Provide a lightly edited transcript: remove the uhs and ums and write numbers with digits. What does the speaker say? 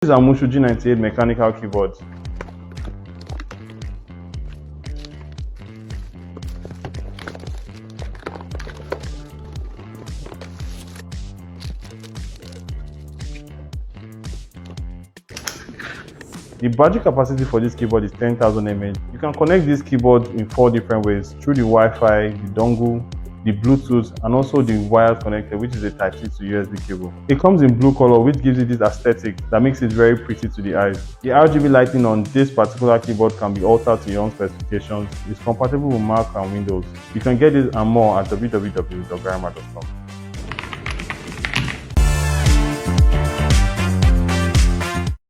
This is our MCHOSE G98 mechanical keyboard. The battery capacity for this keyboard is 10,000 mAh. You can connect this keyboard in 4 different ways: through the Wi-Fi, the dongle, the Bluetooth, and also the wired connector, which is a Type-C to USB cable. It comes in blue color, which gives it this aesthetic that makes it very pretty to the eyes. The RGB lighting on this particular keyboard can be altered to your own specifications. It's compatible with Mac and Windows. You can get this and more at www.garima.com.